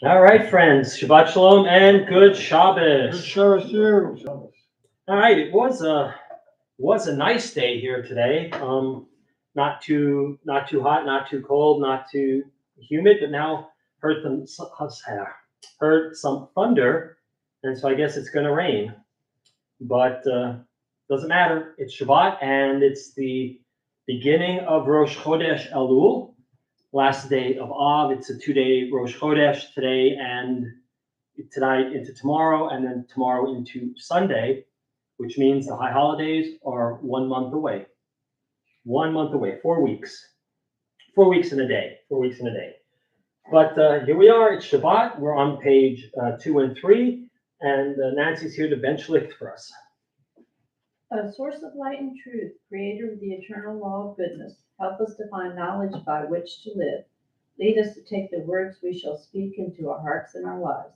All right, friends. Shabbat Shalom and good Shabbos. Good Shabbos to you. All right, it was a nice day here today. Not too hot, not too cold, not too humid, but now heard some thunder, and so I guess it's going to rain. But doesn't matter. It's Shabbat, and it's the beginning of Rosh Chodesh Elul. Last day of Av. It's a 2-day Rosh Chodesh today and tonight into tomorrow, and then tomorrow into Sunday, which means the high holidays are 1 month away. 1 month away, 4 weeks. 4 weeks in a day. 4 weeks in a day. But here we are. It's Shabbat. We're on page 2 and 3, and Nancy's here to bench lift for us. A source of light and truth, creator of the eternal law of goodness, help us to find knowledge by which to live. Lead us to take the words we shall speak into our hearts and our lives.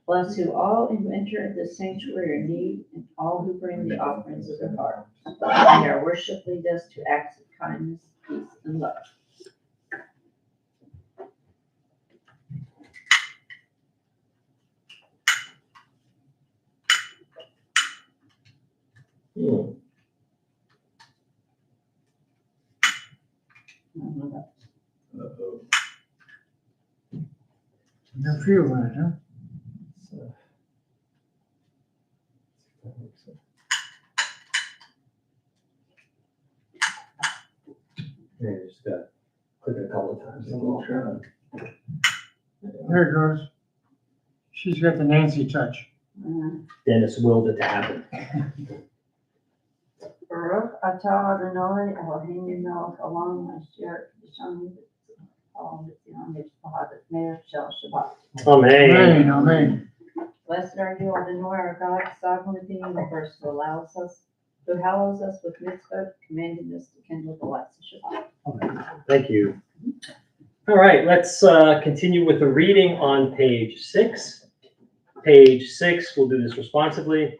Bless all who enter this sanctuary in need, and all who bring the offerings of their heart. May our worship lead us to acts of kindness, peace, and love. No feel right, huh? Yeah, just click it a couple of times. There it goes. She's got the Nancy touch. Dennis willed it to happen. Baruch atah Adonai Eloheinu melech olam asher b'shamim v'tzal v'tzion v'shpahat me'er shel Shabbat. Amen. Amen. Blessed are you, Adonai, our God, sovereign of the universe, who hallows us with mitzvot, commanding us to kindle the lights of Shabbat. Thank you. All right, let's continue with the reading on page 6. Page 6, we'll do this responsively.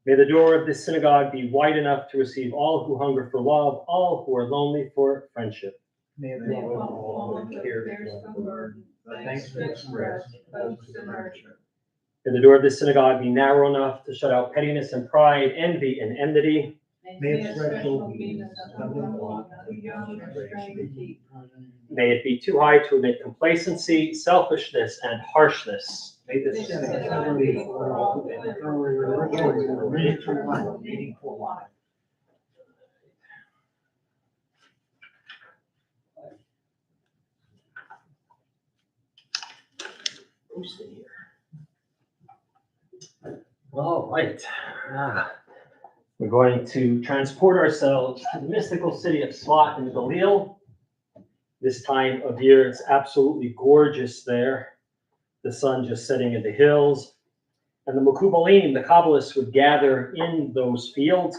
May the door of this synagogue be wide enough to receive all who hunger for love, all who are lonely for friendship. May the Lord care for burden, thanks to express, hopes to nurture. May the door of this synagogue be narrow enough to shut out pettiness and pride, envy and enmity. May its threshold be stumbling block to young and straying feet. May it be too high to admit complacency, selfishness, and harshness. May the synagogue be for all that meaningful life. Who's in here? All right. We're going to transport ourselves to the mystical city of Svat in Galil. This time of year, it's absolutely gorgeous there. The sun just setting in the hills. And the Mekubalim, the Kabbalists, would gather in those fields,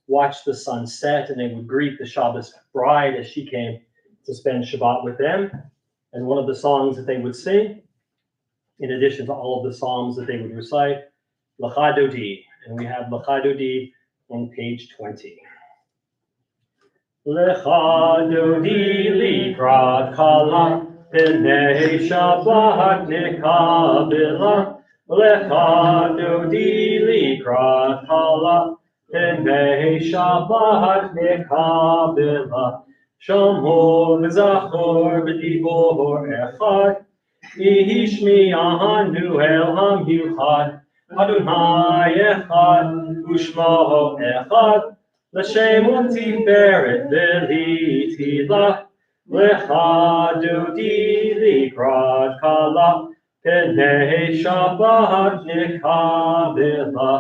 watch the sun set, and they would greet the Shabbos bride as she came to spend Shabbat with them. And one of the songs that they would sing, in addition to all of the psalms that they would recite, Lecha Dodi. And we have Lecha Dodi on page 20. Lecha Dodi likrat chala, B'nei Shabbat nekabela, Lecha Dodi likrat chala, B'nei Shabbat nekabela, Shamor v'zachor v'dibor echad, Ishmi'anu el hamiuchad, Adonai echad, Ushmo echad, L'shem u'tiferet v'litila, Lecha Dodi likrat kala, B'nei Shabbat nekabela,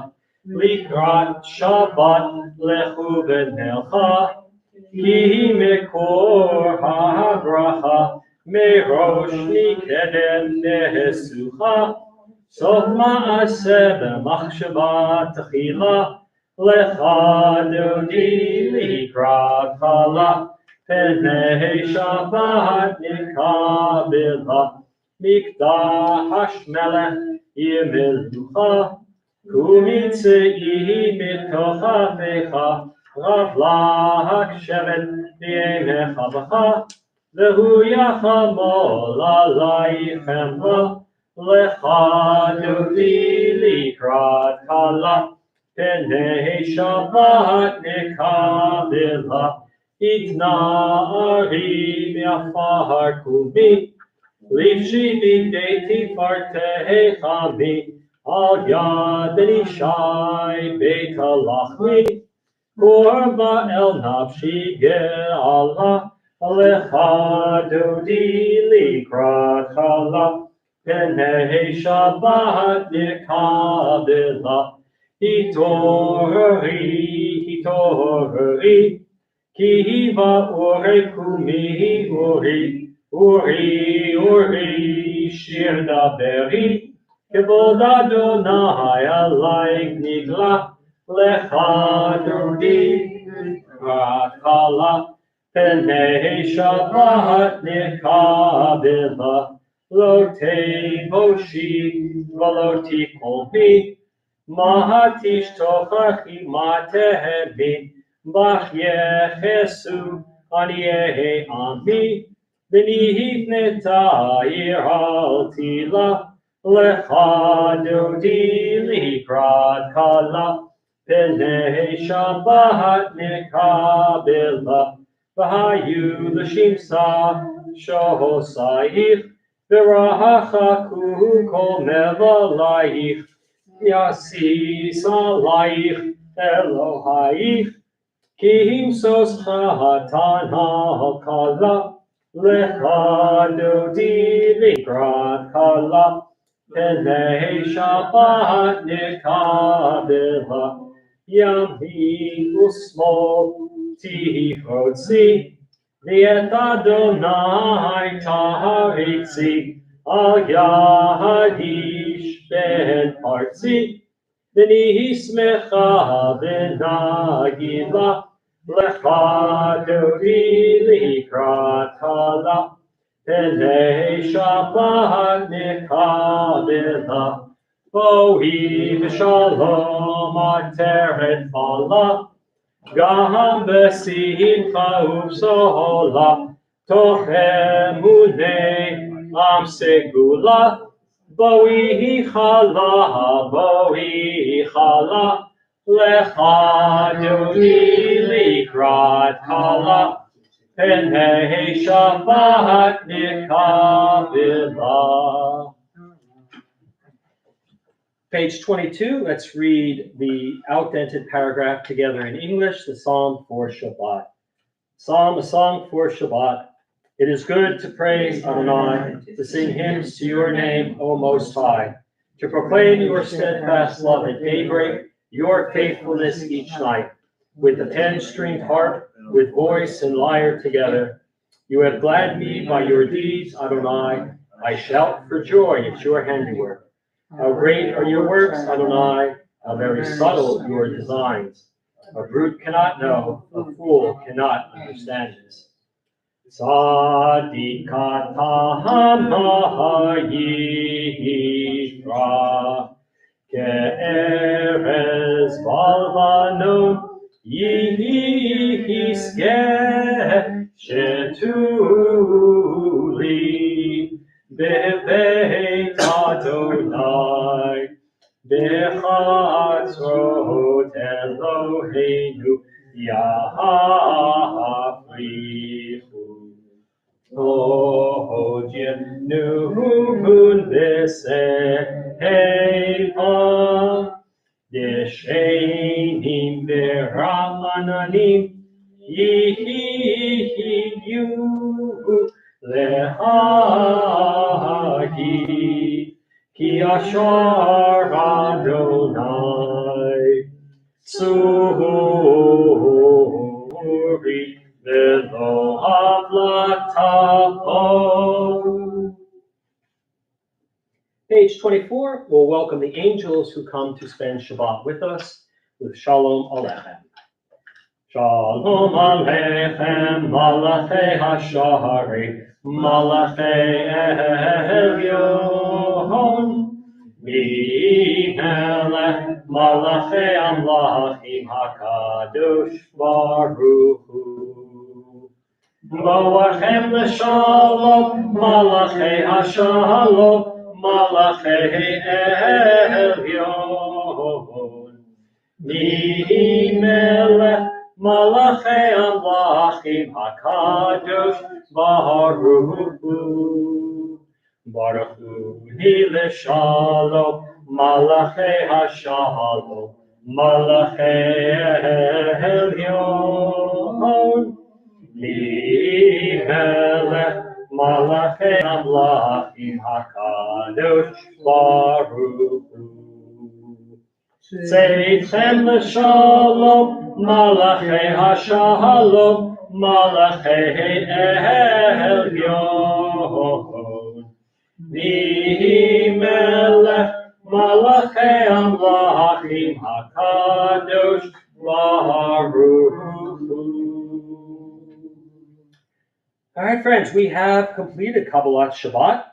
Likrat Shabbat lechu v'nelcha, Ki mekor ha'bracha, Merosh nikedem nehesucha, Sof ma'aseh b'machshava tchila, Lecha Dodi likrat kala, B'nei Shabbat nekabela, Mikdash melech yimelucha, Kumitzei mitochavecha, Ravlach shevet v'yemecha b'cha, V'hu yachamol alaychem la, Lecha Dodi Likrat Kala, Penei Shabbat Nekabila, Itna Ari Miafar Kumi, Livshi Bideti Farte Chami, Al Yad Ben Ishai Beit Halachmi, Korba El Nafshi Ge'ala, Alecha Dodi Likrat Chala, Penei Shabbat Nekabila, Hitorri, Kiva Ore Kumi Uri, Shir Daberi, Kevod Adonai Alayk Nigla, Lecha Dodi Rakala, Penei Shabbat Nekabila, Lo Te Boshi, Velo Tikolmi, Mahatish Tochachi Matehemi, Bach Yechesu, Aniyehe Ami, Benihit Netayir Altila, Lecha Dodi Likrat Kala, Penei Shabbat Nekabila, Vahayu L'Shimsa Shohosayich, V'rahachaku Kol Mevalayich, Yasis Alayich Elohayich, Ki Himsos Chatan HaKala, Lecha Dodi Likrat Kala, Penei Shabbat Nekabila, Yamin Usmo Tifotzi, V'et Adonai Taharitzi, Al Yadish Ben Partzi, V'ni Smecha V'nagila, Lecha Dodi Likrat Kala, Penei Shabbat Nekabila, Bohi V'shalom Ateret Fala, Gam B'simcha U'Sola, Toch Emunei Am Segula, Bohi Chala, Lecha Dodi Likrat Kala, Penei Shabbat Nekabila. Page 22, let's read the outdented paragraph together in English, the Psalm for Shabbat. Psalm, a song for Shabbat. It is good to praise Adonai, to sing hymns to your name, O Most High, to proclaim your steadfast love at daybreak, your faithfulness each night, with the 10-stringed harp, with voice and lyre together. You have gladdened me by your deeds, Adonai. I shout for joy at your handiwork. How great are your works, Adonai, how very subtle your designs. A brute cannot know, a fool cannot understand this. Tzadikata ha'yifra, ke'erez balvano, yihiske shetuli, bebeit Adonai, bechatzrot Eloheinu, yahafrichu. Ohodyenuhun b'seheva, deshenim bera'ananim, yihiyu lehagi, ki ashar Adonai, tzuri velo havlataho. Page 24, we'll welcome the angels who come to spend Shabbat with us with Shalom Aleichem. Shalom Aleichem, Malachei Hashari, Malachei Elyon, Mimelech, Malachei Amlachim HaKadosh Baruch Hu. Boachem l'shalom, Malachei Hashalom, Malachei Elyon. Mi melech Malachei Amlachim HaKadosh Baruch Hu. Baruch Hu Hi L'Shalom Malachei HaShalom Malachei Elyon. Mi melech Malachei Amlachim HaKadosh Baruch Hu. Seitchem L'Shalom Malachei HaShalom Malachei Elyon. Mi melech Malachei Amlachim HaKadosh Baruch Hu. All right, friends, we have completed Kabbalat Shabbat,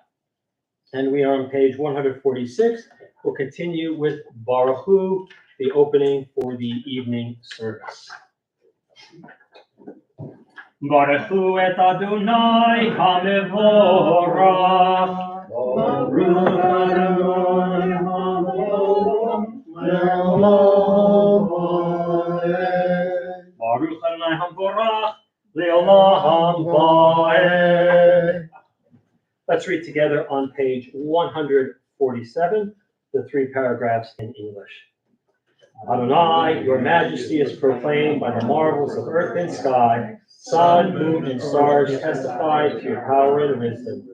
and we are on page 146. We'll continue with Baruch Hu, the opening for the evening service. Baruch Hu et Adonai HaMevorach. Baruch Adonai HaMevorach. Baruch Adonai HaMevorach Le'olam Va'ed. Let's read together on page 147, the 3 paragraphs in English. Adonai, your majesty is proclaimed by the marvels of earth and sky. Sun, moon, and stars testify to your power and wisdom.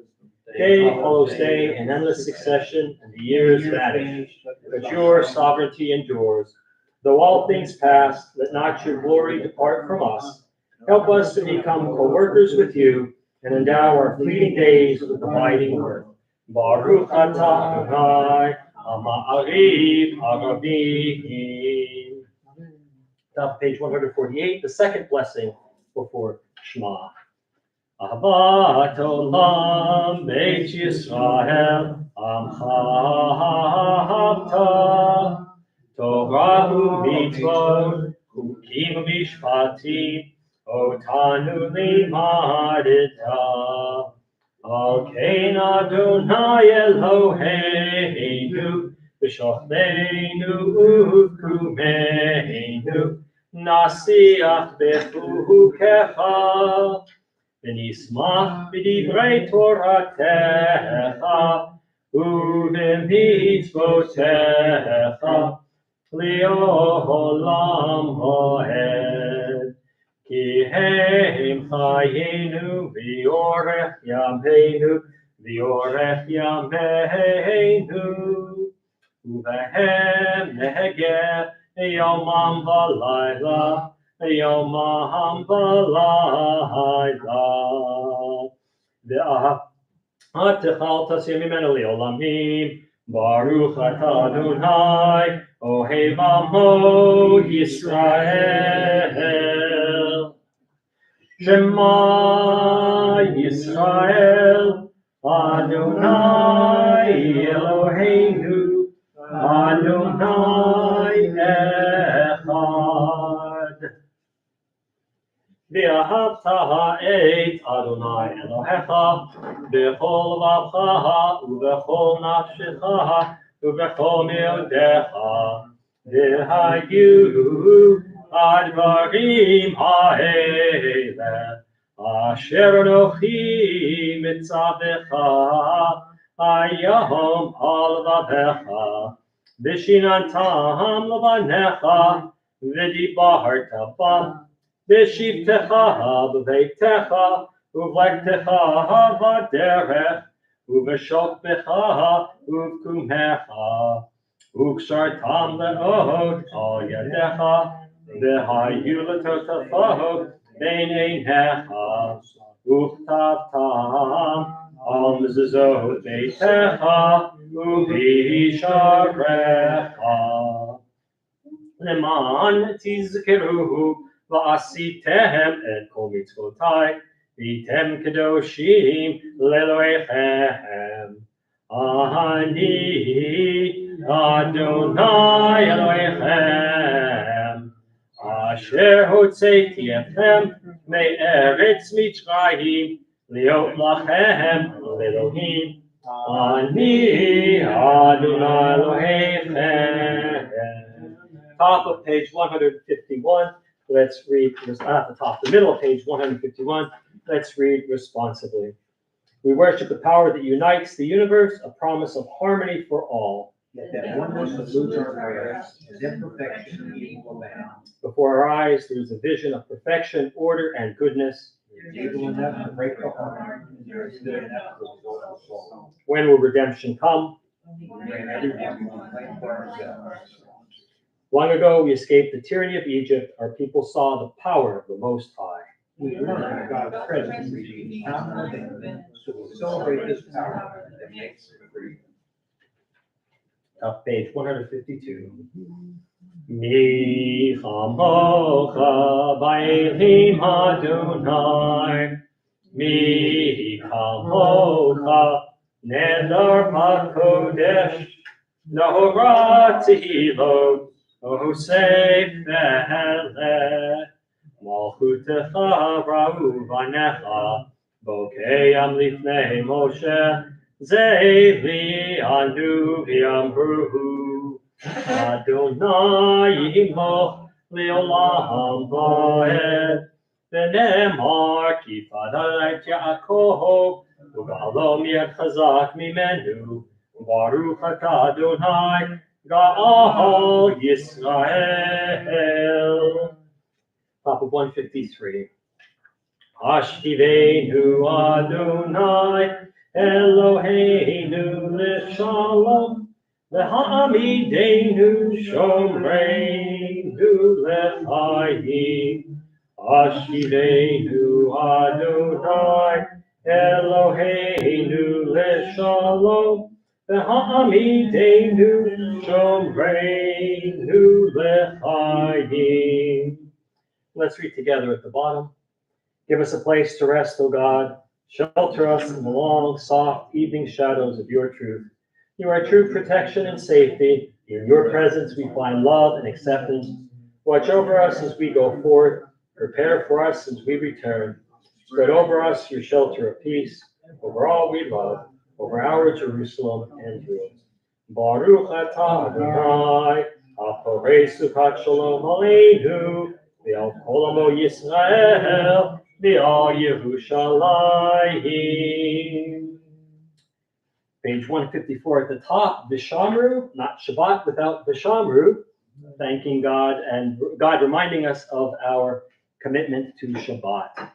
Day follows day in endless succession, and the years vanish, but your sovereignty endures. Though all things pass, let not your glory depart from us. Help us to become co-workers with you, and endow our fleeting days with abiding worth. Baruch atah Adonai, Ha'ma'ariv Haravim. Top page 148, the second blessing before Shema. Ahavat olam Beit Yisrael, Amcha ahavta, Torah u'mitzvot, Chukim u'mishpatim, Otanu limadita. Al kein Adonai Eloheinu, B'shochleinu u'vkumeinu, Nasiach bechukecha, V'nismach b'divrei Toratecha, u'b'mitzvotecha, li'olam moed. Ki heim chayenu v'yorech yameinu, v'yorech yameinu, uvehem negeh yomam v'layla, yomam v'layla. V'atecha taseh mimenu li'olamim, Baruch atah Adonai, Ohev amo Yisrael. Shema Yisrael, Adonai Eloheinu, Adonai Echad. V'ahavta ha'et Adonai Elohecha, b'chol vavcha u'b'chol nafshecha u'b'chol me'odecha, v'hayu advarim ha'ele, asher anochi mitzavecha, hayom al vavecha, b'shinantam levanecha, v'dibarta bam, b'shivtecha b'veitecha, uvlektecha v'derech, uv'shokbecha uv'kumecha, ukshartam le'ot al yadecha, v'hayu l'totafot bein einecha, uchtavtam al mezuzot beitecha, uv'isharecha. Leman tizkeruhu v'asitem et kol mitzvotai, v'tem kedoshim le'elohechem. Ani Adonai Elohechem, asher hotzeiti etchem me'eretz Mitzrayim, liot lachem le'elohim Ani Adonai Elohechem. Top of page 151. Let's read, not the top, the middle of page 151. Let's read responsibly. We worship the power that unites the universe, a promise of harmony for all. Yet that oneness eludes our prayers, as imperfection and evil abound. Before our eyes, there is a vision of perfection, order, and goodness. There is evil enough to break the heart, and there is good enough to exalt the soul. When will redemption come? When everyone will fight for ourselves. Long ago, we escaped the tyranny of Egypt. Our people saw the power of the Most High. We learn God's presence is the common thing, so we celebrate this power that makes it free. Top page 152. Mi chamocha ba'elim Adonai, mi chamocha nedar ba'kodesh, nahora tehilot, osef ve'eleh, malchutecha ra'u v'necha, bokeyam lifnei Moshe, Zeili anu v'yamruhu, Adonai yimoch leolam va'ed, v'nemar ki fadalait Yaakov, u'galom yed chazak mimenu, Baruch atah Adonai, Ga'al Yisrael. Top of 153. Ashkivenu Adonai, Eloheinu l'shalom, v'ha'amidenu shomreinu l'chayim. Ashkivenu Adonai, Eloheinu l'shalom, v'ha'amidenu shomreinu l'chayim. Let's read together at the bottom. Give us a place to rest, O God. Shelter us in the long, soft evening shadows of your truth. You are true protection and safety. In your presence we find love and acceptance. Watch over us as we go forth. Prepare for us as we return. Spread over us your shelter of peace, over all we love, over our Jerusalem and yours. Baruch atah Adonai, haporei sukat shalom aleinu, v'al kol amo Yisrael, v'al Yerushalayim. Page 154 at the top, Vishamru, not Shabbat without Vishamru, thanking God and God reminding us of our commitment to Shabbat.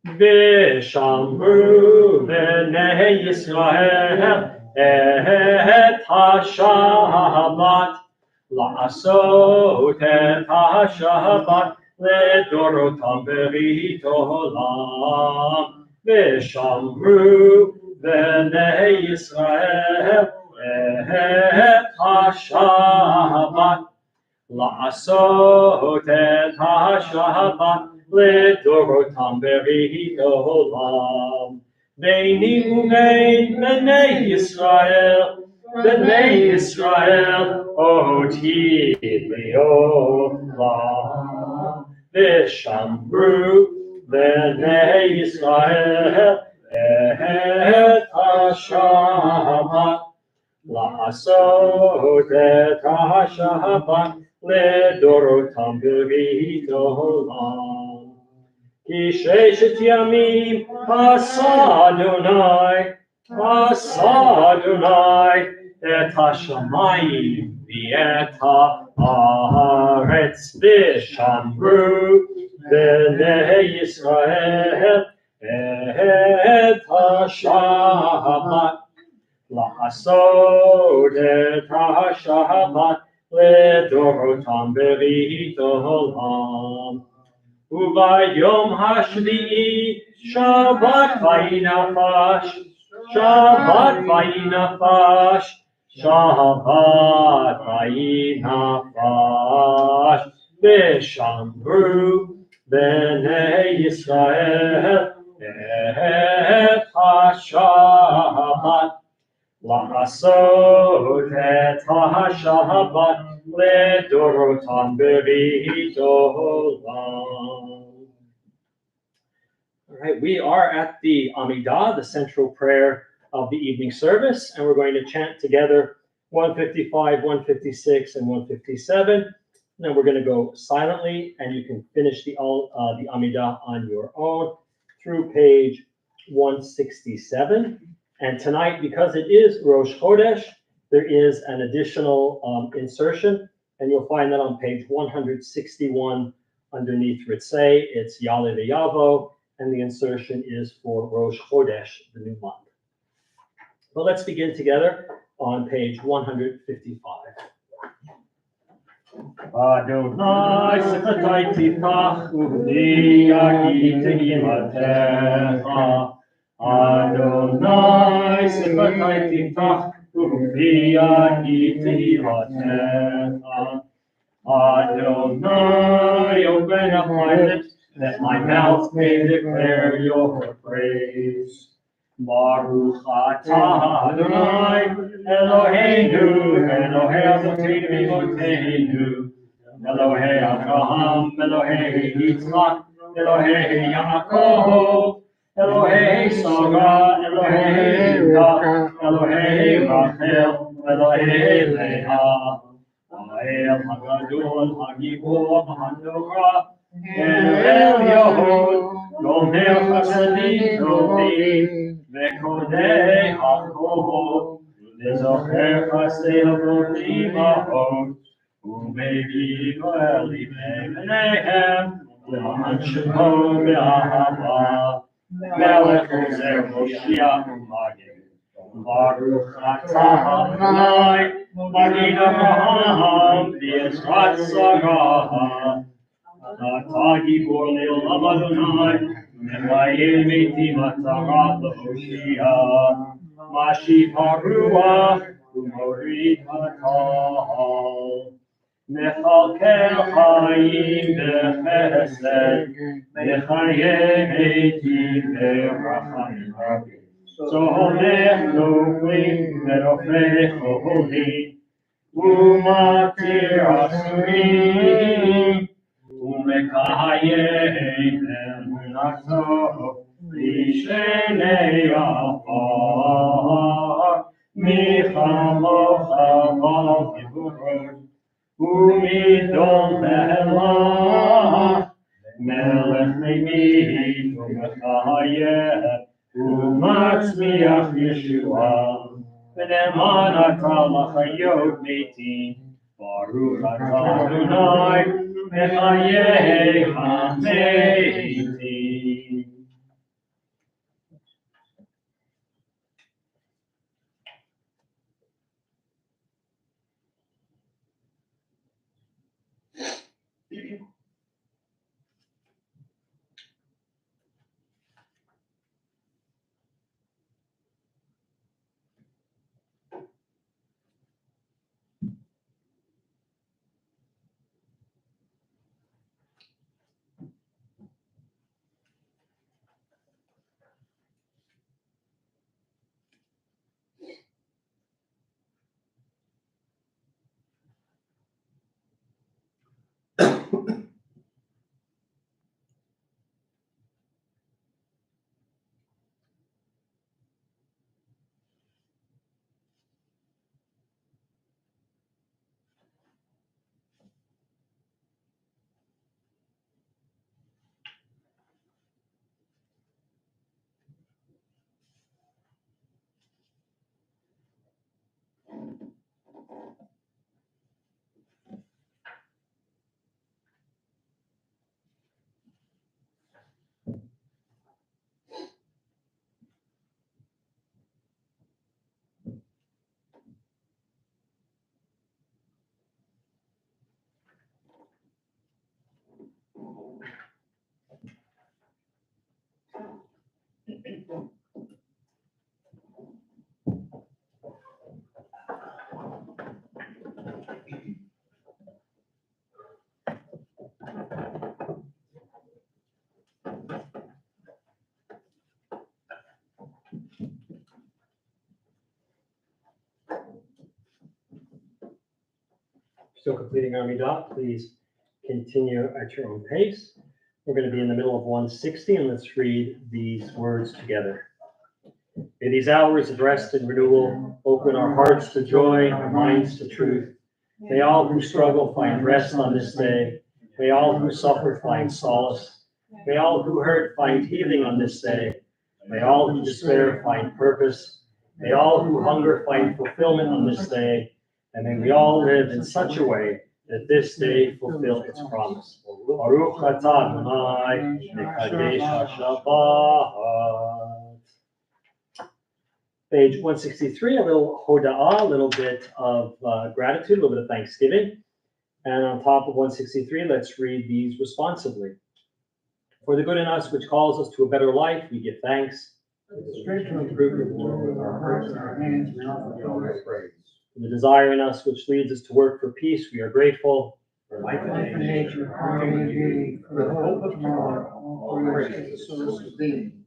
Vishamru b'nei Yisrael et ha-Shabbat, la'asot et ha-Shabbat לדורותם ברית עולם, ושמרו בני ישראל את השבת, לעשות את השבת לדורותם ברית עולם. ביני ובין בני ישראל, אותי לעולם. ושמרו בני ישראל את השבת, לעשות את השבת לדורותם ברית עולם. כי ששת ימים עשה אדוני את השמיים ואת הארץ, ושמרו בני ישראל את השבת, לעשות את השבת לדורותם ברית עולם. וביום השביעי שבת וינפש, שבת וינפש, שבת וינפש, ושמרו בני ישראל את השבת, לעשות את השבת לדורותם ברית עולם. All right, we are at the Amidah, the central prayer of the evening service, and we're going to chant together 155, 156, and 157. Then we're going to go silently, and you can finish the Amidah on your own through page 167. And tonight, because it is Rosh Chodesh, there is an additional insertion, and you'll find that on page 161 underneath Ritzei. It's Yale Yavo, and the insertion is for Rosh Chodesh, the new month. But let's begin together on page 155. Adonai Sifetai Tifach Uvdi Yagi Tehimatecha. Adonai Sifetai Tifach Uvdi Yagi Tehimatecha. Adonai, open up my lips, that my mouth may declare your praise. Baruch atah Adonai, Eloheinu, Elohei Avotenu Avotenu, Elohei Abraham, Elohei Yitzchak, Elohei Yaakov, Elohei Sarah, Elohei Rivka, Elohei Rachel, Elohei Leah. El Hagadol, Hagibor, Hanora, El Yahod, Gomer Chasadim Tovim, Vekodei Hakol, Lezocher Chasei Avotim Ahot, Umevim Elivei B'neihem, Le'an Shemo Be'ahava, Melech Ozer Moshiach Umagim. Baruch atah Adonai, Magid Avraham, V'Yezrat Sarah. Atah Gibor Le'olam Adonai, Mechayel Metim Atarat L'Hoshia, Mashiv HaRuach, U'morid HaKal. Mechalkel Chayim B'Chesed, Mechayel Metim B'Rachamim Rabim. Soholech Noflim Verofech Oholim, Umatir Asurim, Umekayem Emunato, Lishenei Afar, Michamocha Val Giburot, Umidon Be'elah, Melech Meimid Umekayem, Umatzmiach Yeshua, V'ne'eman atah l'chayot metim, Baruch atah Adonai, Mechayei hametim. Still completing our Amidah, please continue at your own pace. We're going to be in the middle of 160, and let's read these words together. May these hours of rest and renewal open our hearts to joy, our minds to truth. May all who struggle find rest on this day. May all who suffer find solace. May all who hurt find healing on this day. May all who despair find purpose. May all who hunger find fulfillment on this day. And may we all live in such a way that this day fulfill its promise. Baruch atah Adonai, mekadesh haShabbat. Page 163, a little hoda'ah, a little bit of gratitude, a little bit of thanksgiving. And on top of 163, let's read these responsively. For the good in us which calls us to a better life, we give thanks. For the strength to improve the world with our hearts and our hands, we offer you all our praise. For the desire in us which leads us to work for peace, we are grateful. For life and nature, harmony and beauty, for the hope of tomorrow, all praise to the source of being.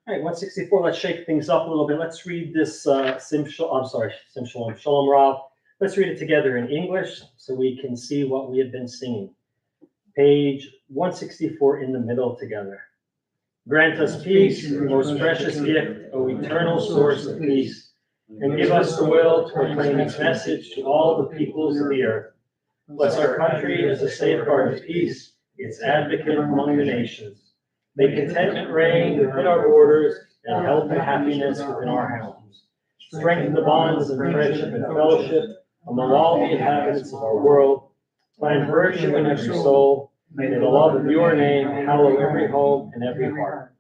All right, 164, let's shake things up a little bit. Let's read this Sim Shalom Rav. Let's read it together in English so we can see what we have been singing. Page 164 in the middle together. Grant us peace, your most precious gift, O eternal source of peace, and give us the will to proclaim its message to all the peoples of the earth. Bless our country as a safeguard of peace, its advocate among the nations. May contentment reign within our borders and health and happiness within our homes. Strengthen the bonds of friendship and fellowship among all the inhabitants of our world. Plant virtue in every soul. May the love of your name hallow every home and every heart.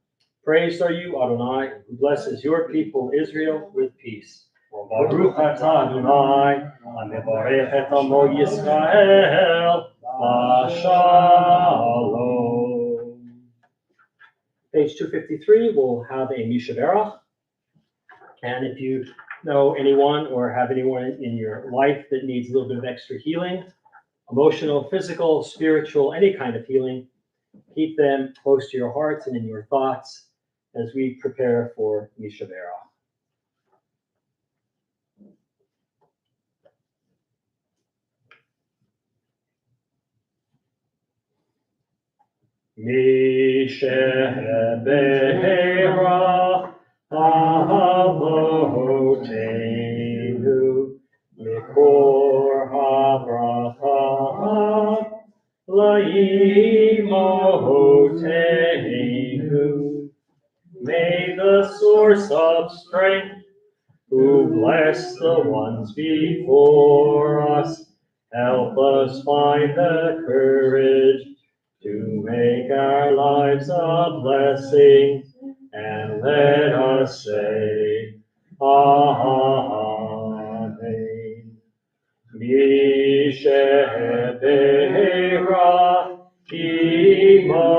Praised are you, Adonai, who blesses your people Israel with peace. Baruch atah Adonai, hamevarech et amo Yisrael, Shalom. Page 253, we'll have a Mishaberach. And if you know anyone or have anyone in your life that needs a little bit of extra healing, emotional, physical, spiritual, any kind of healing, keep them close to your hearts and in your thoughts as we prepare for Mishaberach. Mishaberach Avotenu Mikor HaBracha Laimotenu. May the source of strength, who bless the ones before us, help us find the courage to make our lives a blessing, and let us say, Amen. Mishaberach Imotenu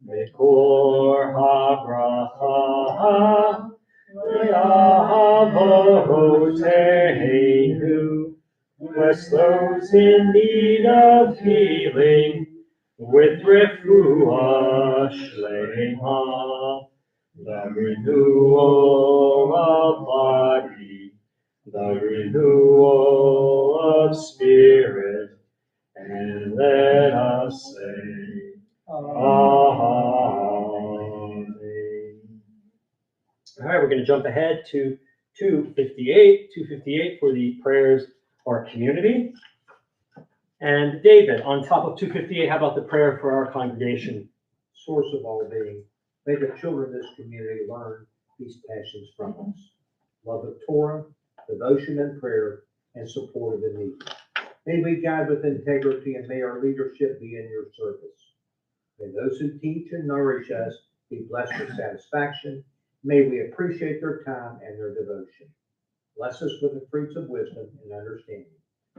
Mikor HaBracha Avotenu. Bless those in need of healing with refuah shlema, the renewal of body, the renewal of spirit, and let us say, Amen. All right, we're going to jump ahead to 258 for the prayers of our community. And David, on top of 258, how about the prayer for our congregation? Source of all being, may the children of this community learn these passions from us. Love of Torah, devotion and prayer, and support of the needy. May we guide with integrity, and may our leadership be in your service. May those who teach and nourish us be blessed with satisfaction. May we appreciate their time and their devotion. Bless us with the fruits of wisdom and understanding.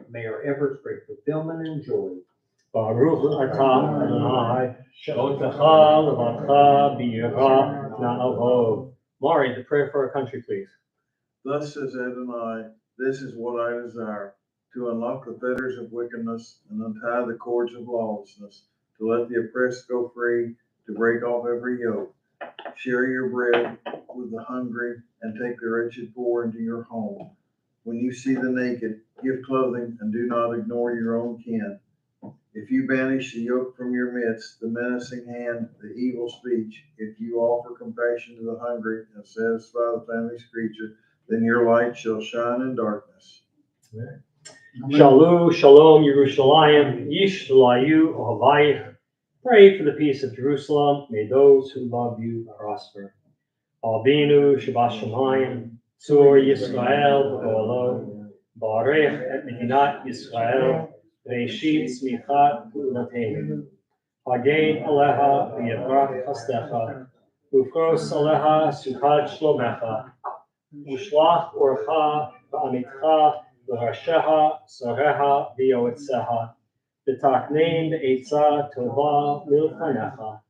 May our efforts bring fulfillment and joy. Baruch atah Adonai, she'otecha levacha b'yirah na'avod. Mari, the prayer for our country, please. Thus says Adonai, this is what I desire, to unlock the fetters of wickedness and untie the cords of lawlessness, to let the oppressed go free, to break off every yoke. Share your bread with the hungry and take the wretched poor into your home. When you see the naked, give clothing and do not ignore your own kin. If you banish the yoke from your midst, the menacing hand, the evil speech, if you offer compassion to the hungry and satisfy the family's creature, then your light shall shine in darkness. Shalom, Shalom, Yerushalayim, Yishlayu, Ohavayich. Pray for the peace of Jerusalem. May those who love you prosper. Avinu, Shabbat Shamayim, Tzur Yisrael, Go'alo, Barech et Medinat Yisrael, Reishit Tzmichat U'nateinu. Hagen Aleha, V'yavrach Chastecha, Ufros Aleha, Sukkot Shlomecha, Ushlach Orcha, V'amitcha, V'rasheha, Soreha, V'yoetzeha, V'taknein Be'etza Tova Milchanecha,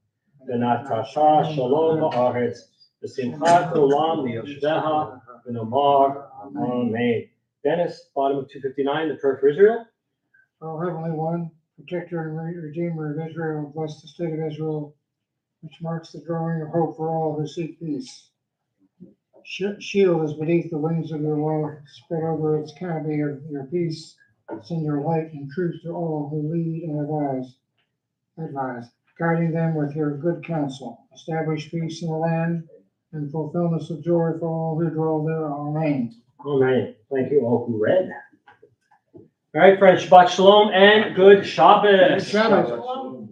V'natasha Shalom Ba'aretz, V'simchat Olam Liyoshveha, V'nomar Amen. Dennis, bottom of 259, the prayer for Israel. O Heavenly One, Protector and Redeemer of Israel, bless the state of Israel, which marks the growing of hope for all who seek peace. Shield us beneath the wings of your love, spread over its canopy of your peace, send your light and truth to all who lead and advise, guiding them with your good counsel. Establish peace in the land and fulfillment of joy for all who dwell there. Amen. Amen. Thank you all who read. All right, friends, Shabbat Shalom and good Shabbos. Good Shabbos.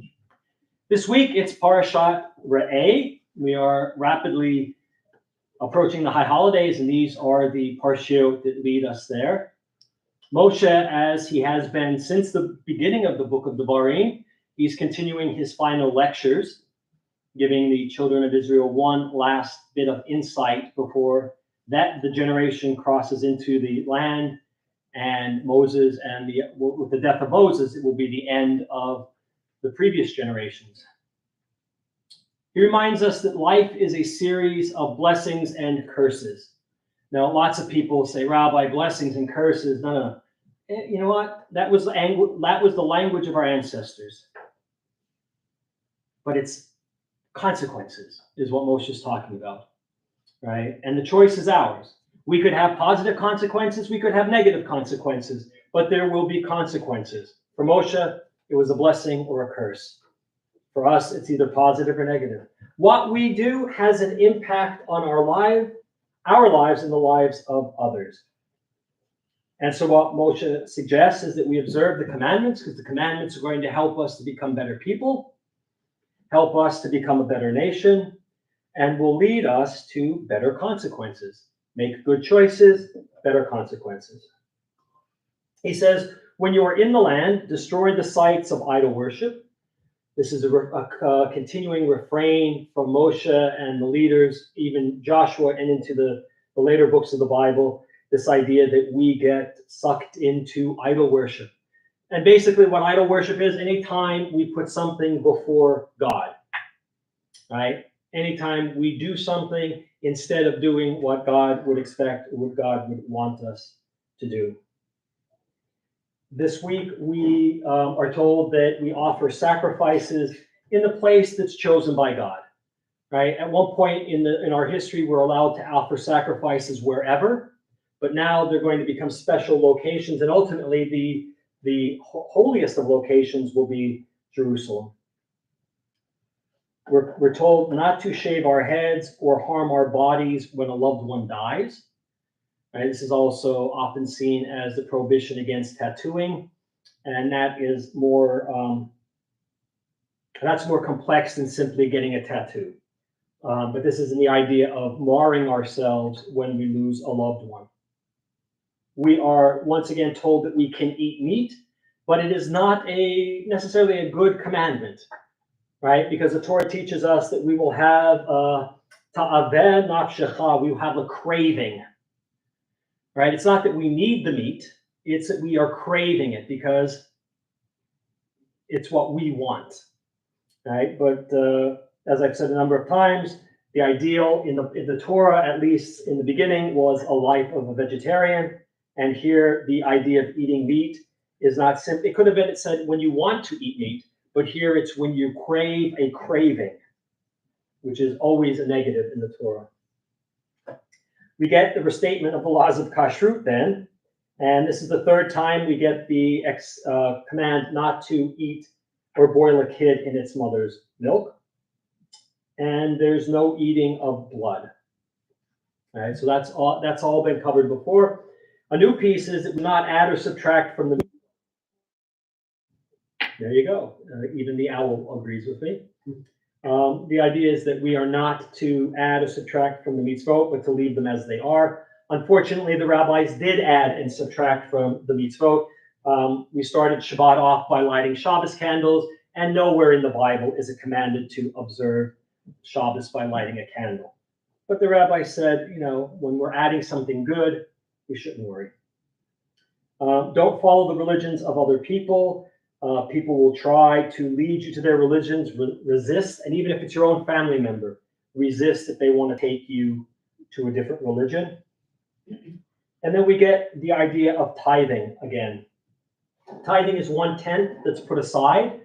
This week it's Parashat Re'eh. We are rapidly approaching the high holidays, and these are the parshiot that lead us there. Moshe, as he has been since the beginning of the book of Devarim, he's continuing his final lectures, giving the children of Israel one last bit of insight before that the generation crosses into the land, and Moses, and with the death of Moses, it will be the end of the previous generations. He reminds us that life is a series of blessings and curses. Now, lots of people say, Rabbi, blessings and curses. No. You know what? That was the language of our ancestors. But it's consequences is what Moshe is talking about, right? And the choice is ours. We could have positive consequences. We could have negative consequences. But there will be consequences. For Moshe, it was a blessing or a curse. For us, it's either positive or negative. What we do has an impact on our lives and the lives of others. And so what Moshe suggests is that we observe the commandments, because the commandments are going to help us to become better people, help us to become a better nation, and will lead us to better consequences. Make good choices, better consequences. He says, when you are in the land, destroy the sites of idol worship. This is a continuing refrain from Moshe and the leaders, even Joshua, and into the later books of the Bible, this idea that we get sucked into idol worship. And basically what idol worship is, anytime we put something before God, right? Anytime we do something instead of doing what God would expect or what God would want us to do. This week, we are told that we offer sacrifices in the place that's chosen by God, right? At one point in our history, we're allowed to offer sacrifices wherever, but now they're going to become special locations, and ultimately the holiest of locations will be Jerusalem. We're told not to shave our heads or harm our bodies when a loved one dies. Right? This is also often seen as the prohibition against tattooing, and that is that's more complex than simply getting a tattoo. But this is in the idea of marring ourselves when we lose a loved one. We are once again told that we can eat meat, but it is not necessarily a good commandment, right? Because the Torah teaches us that we will have ta'aveh nafshecha, we will have a craving. Right? It's not that we need the meat, it's that we are craving it because it's what we want. Right? But as I've said a number of times, the ideal in the Torah, at least in the beginning, was a life of a vegetarian. And here the idea of eating meat is not simple. It could have been it said when you want to eat meat, but here it's when you crave a craving, which is always a negative in the Torah. We get the restatement of the laws of kashrut then, And this is the third time we get the command not to eat or boil a kid in its mother's milk. And there's no eating of blood. All right, so that's all been covered before. A new piece is do not add or subtract from the. There you go. Even the owl agrees with me. The idea is that we are not to add or subtract from the mitzvot, but to leave them as they are. Unfortunately, the rabbis did add and subtract from the mitzvot. We started Shabbat off by lighting Shabbos candles, and nowhere in the Bible is it commanded to observe Shabbos by lighting a candle. But the rabbi said, when we're adding something good, we shouldn't worry. Don't follow the religions of other people. People will try to lead you to their religions, resist, and even if it's your own family member, resist if they want to take you to a different religion. And then we get the idea of tithing again. Tithing is 1/10 that's put aside.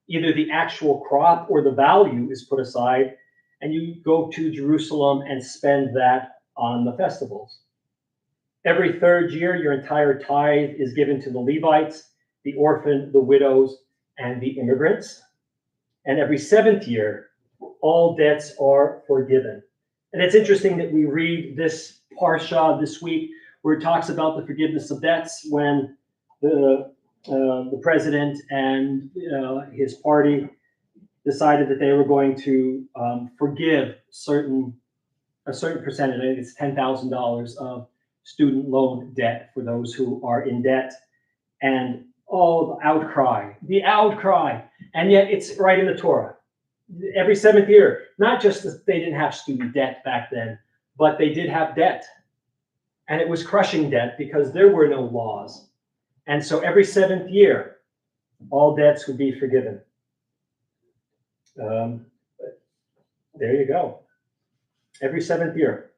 Either the actual crop or the value is put aside, and you go to Jerusalem and spend that on the festivals. Every third year, your entire tithe is given to the Levites, the orphan, the widows, and the immigrants. And every seventh year, all debts are forgiven. And it's interesting that we read this parsha this week where it talks about the forgiveness of debts when the president and his party decided that they were going to forgive a certain percentage, I think it's $10,000 of student loan debt for those who are in debt. And the outcry. And yet it's right in the Torah. Every seventh year, not just that they didn't have student debt back then, but they did have debt. And it was crushing debt because there were no laws. And so every seventh year, all debts would be forgiven. There you go. Every seventh year.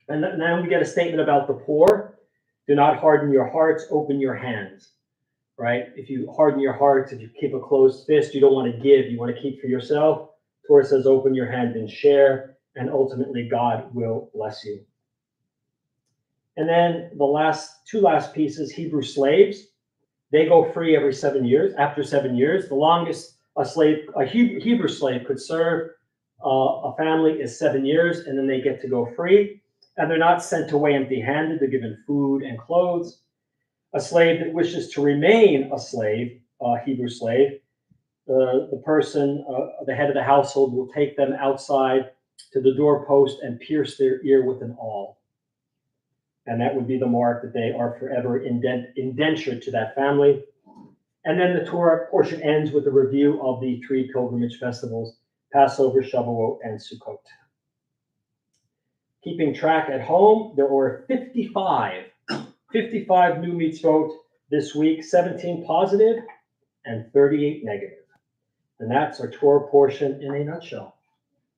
And now we get a statement about the poor. Do not harden your hearts, open your hands. Right? If you harden your hearts, if you keep a closed fist, you don't want to give, you want to keep for yourself. Torah says, open your hand and share, and ultimately God will bless you. And then the two last pieces, Hebrew slaves, they go free every 7 years. After 7 years, the longest a Hebrew slave could serve a family is 7 years, and then they get to go free. And they're not sent away empty-handed. They're given food and clothes. A slave that wishes to remain a slave, a Hebrew slave, the person, the head of the household, will take them outside to the doorpost and pierce their ear with an awl. And that would be the mark that they are forever indentured to that family. And then the Torah portion ends with a review of the 3 pilgrimage festivals, Passover, Shavuot, and Sukkot. Keeping track at home, there were 55 new mitzvot this week, 17 positive and 38 negative. And that's our Torah portion in a nutshell.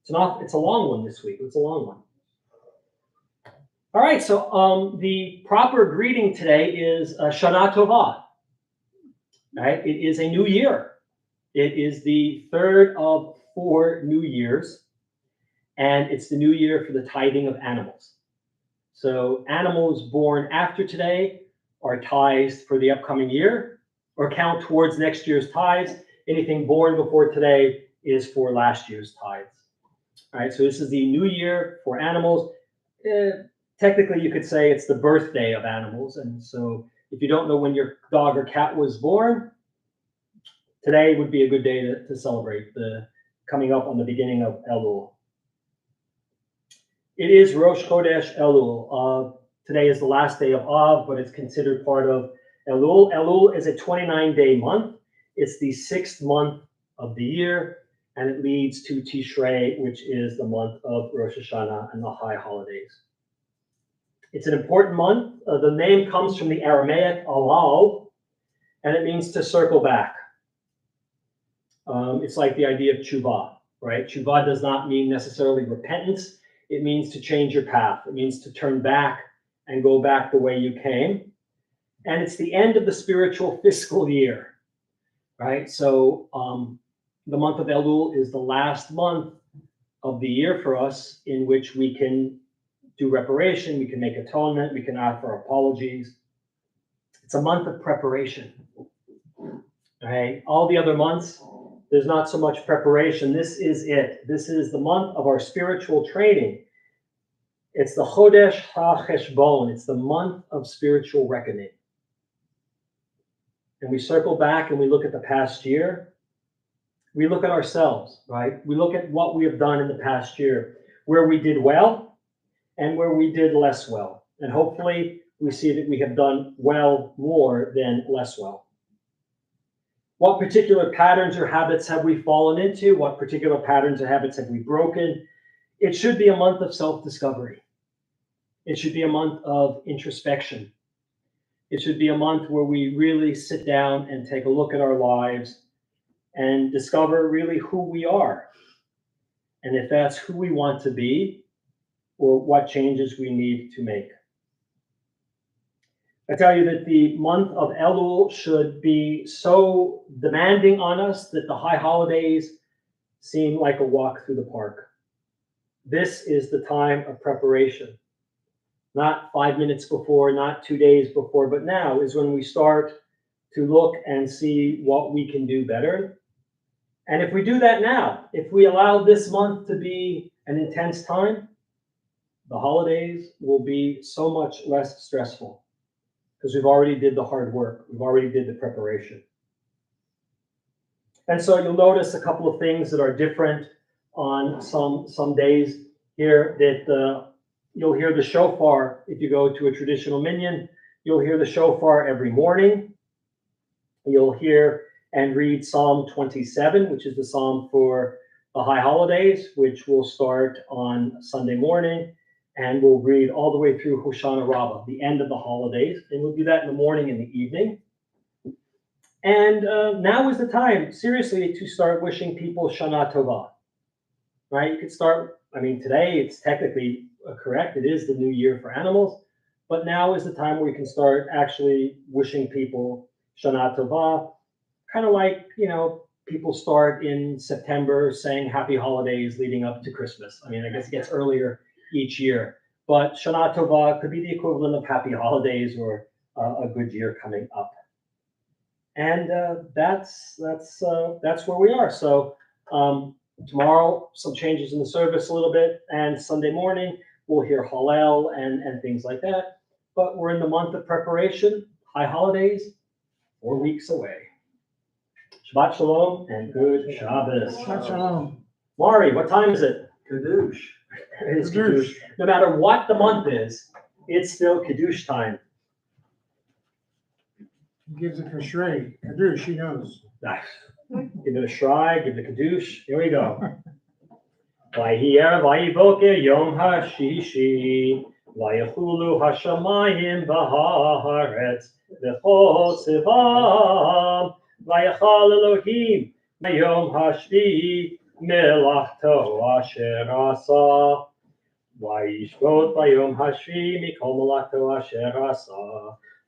It's a long one this week. It's a long one. All right, so the proper greeting today is Shana Tova. Right? It is a new year. It is the third of 4 new years, and it's the new year for the tithing of animals. So animals born after today are tithed for the upcoming year or count towards next year's tithes. Anything born before today is for last year's tithes. All right, so this is the new year for animals. Technically, you could say it's the birthday of animals. And so if you don't know when your dog or cat was born, today would be a good day to celebrate the coming up on the beginning of Elul. It is Rosh Chodesh Elul. Today is the last day of Av, but it's considered part of Elul. Elul is a 29-day month. It's the 6th month of the year, and it leads to Tishrei, which is the month of Rosh Hashanah and the high holidays. It's an important month. The name comes from the Aramaic alal, and it means to circle back. It's like the idea of tshuva, right? Tshuva does not mean necessarily repentance. It means to change your path. It means to turn back and go back the way you came. And it's the end of the spiritual fiscal year, right? So the month of Elul is the last month of the year for us in which we can do reparation, we can make atonement, we can offer apologies. It's a month of preparation. Right? All the other months, there's not so much preparation. This is it. This is the month of our spiritual training. It's the Chodesh HaCheshbon. It's the month of spiritual reckoning. And we circle back and we look at the past year. We look at ourselves, right? We look at what we have done in the past year, where we did well and where we did less well. And hopefully we see that we have done well more than less well. What particular patterns or habits have we fallen into? What particular patterns or habits have we broken? It should be a month of self-discovery. It should be a month of introspection. It should be a month where we really sit down and take a look at our lives and discover really who we are. And if that's who we want to be, or what changes we need to make. I tell you that the month of Elul should be so demanding on us that the high holidays seem like a walk through the park. This is the time of preparation. Not 5 minutes before, not 2 days before, but now is when we start to look and see what we can do better. And if we do that now, if we allow this month to be an intense time, the holidays will be so much less stressful because we've already did the hard work. We've already did the preparation. And so you'll notice a couple of things that are different on some days here that you'll hear the shofar. If you go to a traditional minyan, you'll hear the shofar every morning. You'll hear and read Psalm 27, which is the psalm for the high holidays, which will start on Sunday morning. And we'll read all the way through Hoshana Rabbah, the end of the holidays. And we'll do that in the morning and the evening. And now is the time, seriously, to start wishing people Shana Tova. Right? You could start, today it's technically correct. It is the new year for animals. But now is the time where you can start actually wishing people Shana Tova. Kind of like, people start in September saying happy holidays leading up to Christmas. I guess it gets earlier each year, but Shana Tova could be the equivalent of happy holidays or a good year coming up. And that's where we are. So tomorrow, some changes in the service a little bit, and Sunday morning we'll hear Hallel and things like that. But we're in the month of preparation. High holidays, 4 weeks away. Shabbat Shalom and good Shabbos. Shabbat Shalom. Mari, what time is it? Kadoosh. It is Kiddush. No matter what the month is, it's still Kiddush time. He gives it a shrei. Kadush, he knows. Give it a try, give it a Kiddush. Here we go. Vayher vayivoker yom hashishi, vayachulu hashamayim v'haaretz, v'chol tzivam, vayachal Elohim v'yom hashvi, melachto asher asa. Vayishvot v'yom hashvi mikol melachto asher asa.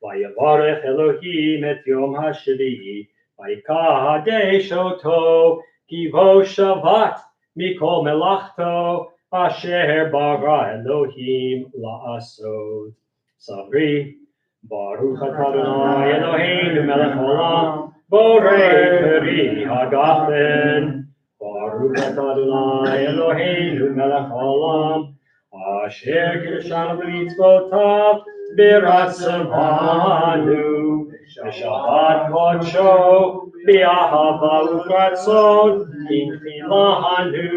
Vayavarech Elohim et yom hashvi. Vayikadesh oto ki vo shavat mikol melachto asher bara Elohim la'asod. Sabri. Baruch atah Adonai Eloheinu melech haolam borei peri hagafen. Baruch atah Adonai Eloheinu melech haolam asher kiddushanu b'mitzvotav b'ratzavanu b'shabbat kodsho b'ahava u'ratzon b'tfilahanu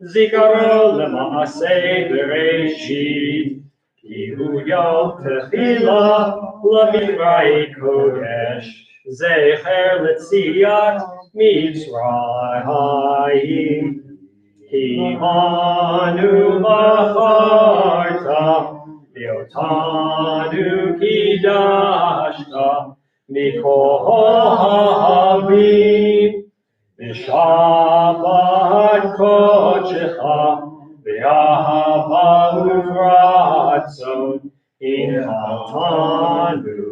zikaro l'maaseh bereshit ki hu yom tefillah l'mikrei kodesh zecher l'tziat Mitzrayim. Kivanu b'charta, v'otanu kidashta, mikol ha'avim, v'shabbat kodshecha, v'ahava u'ratzon, inchatanu.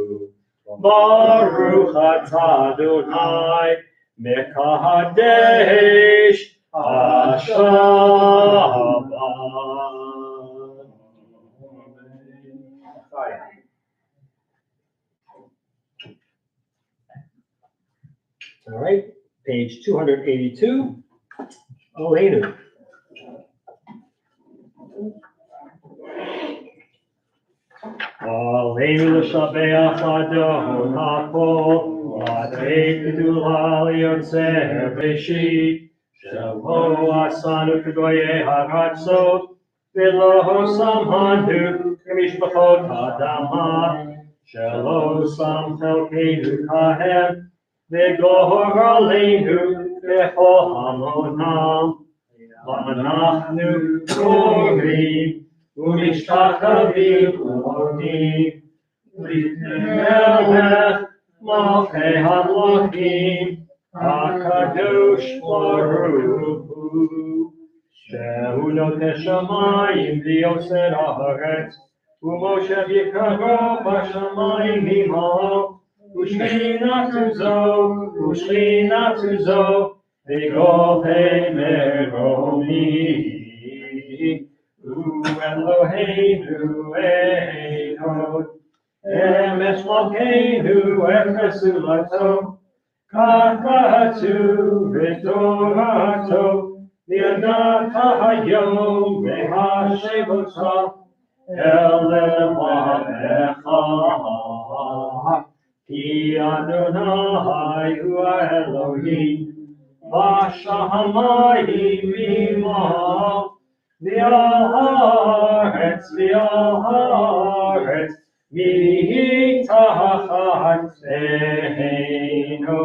Baruch atah Adonai, Mekadesh Hashabbat. All right, page 282, Aleinu. Aleinu l'shabeach l'adon ha'kol, l'atei kedula liyotzeh b'shit, shelo asanu kedoye haratzot, v'lo samhanu k'mishpachot ha'adama, shelo sam chelkeinu kahem, v'gor aleinu b'chol hamonam, v'anachnu korim, Umishtachavim u'odim, Melech Malchei Hamlokim, HaKadosh Baruch Hu, Shehu Noteh Shamayim v'Yoseh Haaretz, U'Moshe v'Yikaro b'Shamayim Imo, U'Shchinatu Zo, V'Gohei Meromi. Eloheinu Echad, Emes Malkeinu Echesulato, Kakatu V'Torato, V'Yadat Hayom V'Hashevotah, Elevadecha, Ki Adonai Hu Elohim, V'Shamayim V'Imah, V'Haaretz, V'Tachatzeinu.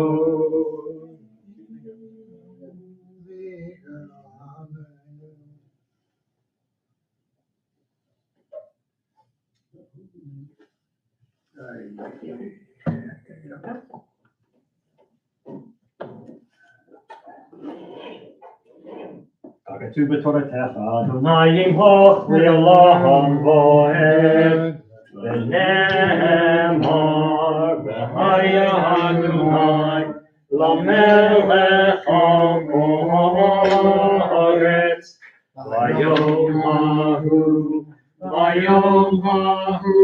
Kagatu b'toratecha, Adonai yimloch le'olam vo'ed, v'ne'emar v'haya Adonai lamelech al kol haaretz, v'yom hahu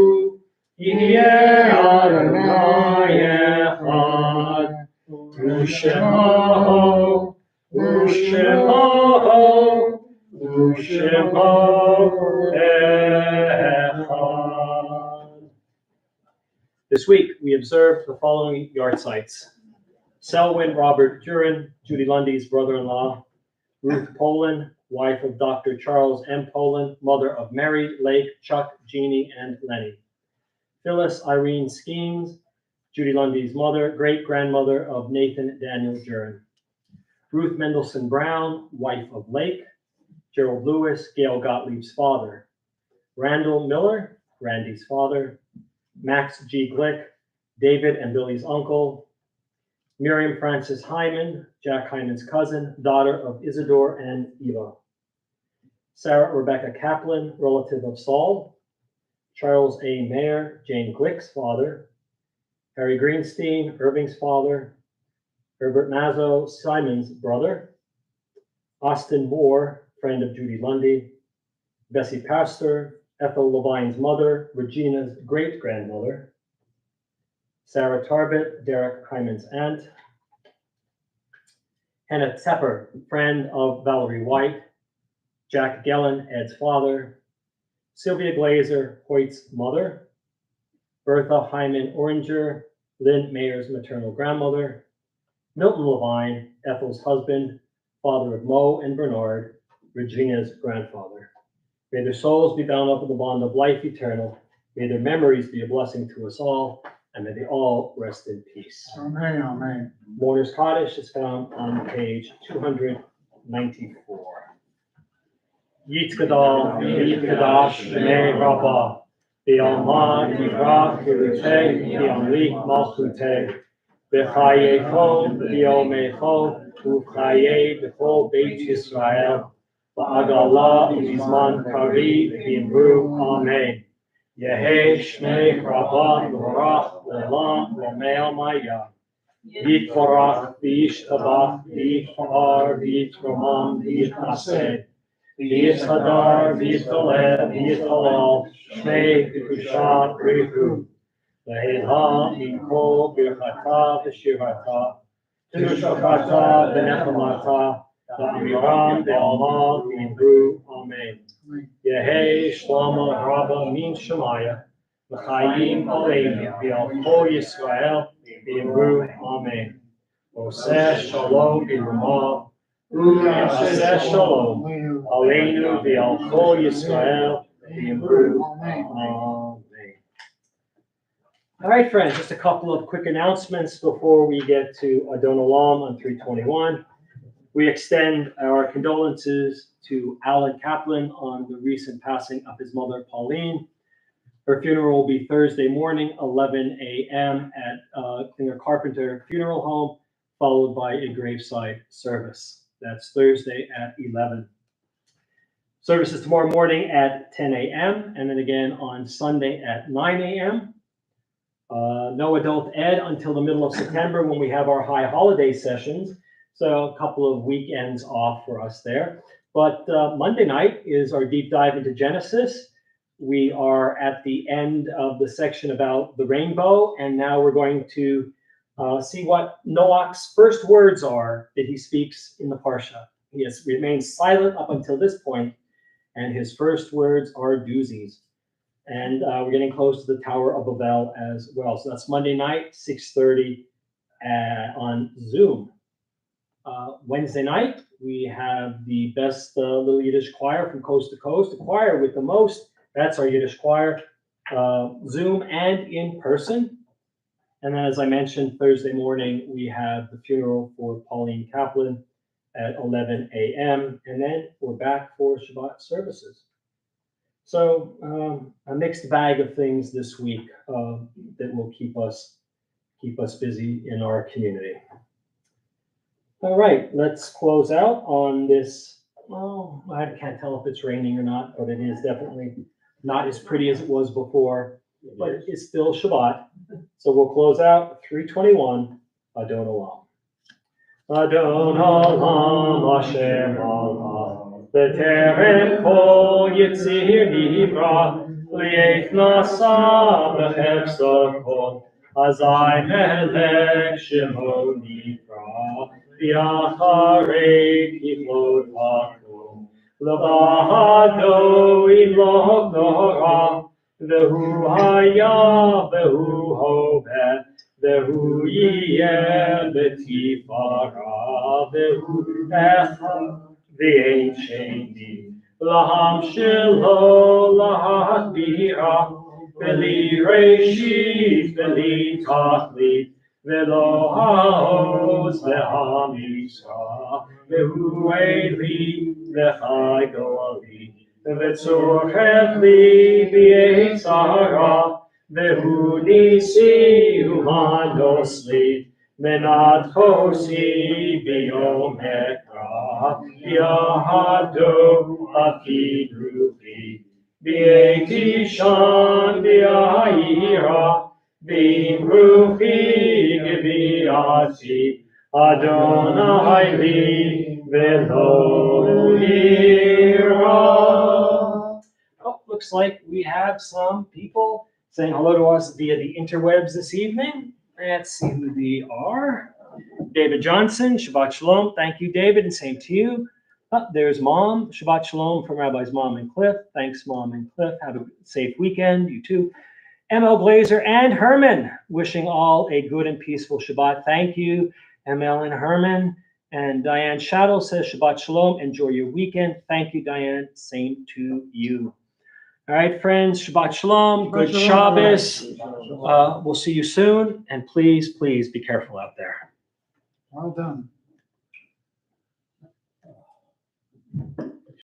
yihyeh Adonai echad, u'shemo echad. This week, we observed the following yard sites. Selwyn Robert Duran, Judy Lundy's brother-in-law. Ruth Poland, wife of Dr. Charles M. Poland, mother of Mary, Lake, Chuck, Jeannie, and Lenny. Phyllis Irene Skeens, Judy Lundy's mother, great-grandmother of Nathan Daniel Duran. Ruth Mendelson Brown, wife of Lake. Gerald Lewis, Gail Gottlieb's father. Randall Miller, Randy's father. Max G. Glick, David and Billy's uncle. Miriam Frances Hyman, Jack Hyman's cousin, daughter of Isidore and Eva. Sarah Rebecca Kaplan, relative of Saul. Charles A. Mayer, Jane Glick's father. Harry Greenstein, Irving's father. Herbert Mazzo, Simon's brother. Austin Moore, friend of Judy Lundy. Bessie Pastor, Ethel Levine's mother, Regina's great-grandmother. Sarah Tarbett, Derek Hyman's aunt. Hannah Tepper, friend of Valerie White. Jack Gellen, Ed's father. Sylvia Glazer, Hoyt's mother. Bertha Hyman Oringer, Lynn Mayer's maternal grandmother. Milton Levine, Ethel's husband, father of Mo and Bernard, Regina's grandfather. May their souls be bound up in the bond of life eternal. May their memories be a blessing to us all, and may they all rest in peace. Amen, amen. Mourner's Kaddish is found on page 294. Yitzgadal, Yitzgadash, Shemei Rabbah, B'Alma, Yivrach, Yeruteh, B'Amlik, Malchuteh, B'Chayecho, B'Yomecho, U'Chaye, B'Chol Beit Yisrael, Ba'agala, B'Zman Kariv, B'Imru, Amen. Yehei Shmei Rabbah, L'Orach, L'Elam, L'Mei Maya. Yitvorach, V'Yishtabach, V'Yitfar, V'Yitromam, V'Yitnaseh. V'Yithadar, V'Yitoleh, V'Yithalal, Shmei B'Kusha B'Rihu. V'Hilha, Mikol, Birchata, V'Shirata. Tushakata Benechamata, Amiram Be'alma V'Yimru, Amen. Yehi Shlomo Rabba Min Shemaya, L'chaim Aleinu, V'Al Kol Yisrael, V'Yimru, Amen. Oseh Shalom B'Rama, U'Yaseh Shalom, Aleinu V'Al Kol Yisrael, V'Yimru, Amen. All right, friends, just a couple of quick announcements before we get to Adon Olam on 321. We extend our condolences to Alan Kaplan on the recent passing of his mother, Pauline. Her funeral will be Thursday morning, 11 a.m. at Klinger Carpenter Funeral Home, followed by a graveside service. That's Thursday at 11. Services tomorrow morning at 10 a.m. and then again on Sunday at 9 a.m. No adult ed until the middle of September when we have our high holiday sessions. So a couple of weekends off for us there. But Monday night is our deep dive into Genesis. We are at the end of the section about the rainbow, and now we're going to see what Noach's first words are that he speaks in the Parsha. He has remained silent up until this point, and his first words are doozies. And we're getting close to the Tower of Babel as well. So that's Monday night, 6:30 on Zoom. Wednesday night, we have the best little Yiddish choir from coast to coast. The choir with the most, that's our Yiddish choir, Zoom and in person. And then, as I mentioned, Thursday morning, we have the funeral for Pauline Kaplan at 11 a.m. And then we're back for Shabbat services. So a mixed bag of things this week that will keep us busy in our community. All right, let's close out on this. Well, I can't tell if it's raining or not, but it is definitely not as pretty as it was before, but it's still Shabbat. So we'll close out 321, Adon Olam. Adon Olam Hashem Allah, B'terem kol yitzir nivra, Li'et nasa b'chefzor kol, Azai melech shemo nivra, V'acharei kiflot hakom, L'vahado imloch nora, V'hu haya v'hu hoveh, V'hu yiyeh b'tifara, V'hu echad v'ein sheni, L'ham shelo lahadbira, V'li reshit v'li tachlit, V'lo ha'oz v'ha'misra, V'hu eli v'chai go'ali, V'tzorchet li v'yetzara, V'hu nisi u'manos li, Menat chosi b'yom ekra, Yahado akidruchi, V'yeti shan v'yahira, V'imruchi g'vi'ati, Adonai li v'lo ira. Oh, looks like we have some people saying hello to us via the interwebs this evening. Let's see who they are. David Johnson, Shabbat Shalom. Thank you, David, and same to you. There's Mom. Shabbat Shalom from Rabbis Mom and Cliff. Thanks, Mom and Cliff. Have a safe weekend. You too. ML Glazer and Herman, wishing all a good and peaceful Shabbat. Thank you, ML and Herman. And Diane Shadow says, Shabbat Shalom. Enjoy your weekend. Thank you, Diane. Same to you. All right, friends. Shabbat Shalom. Good Shabbos. We'll see you soon. And please, please be careful out there. Well done.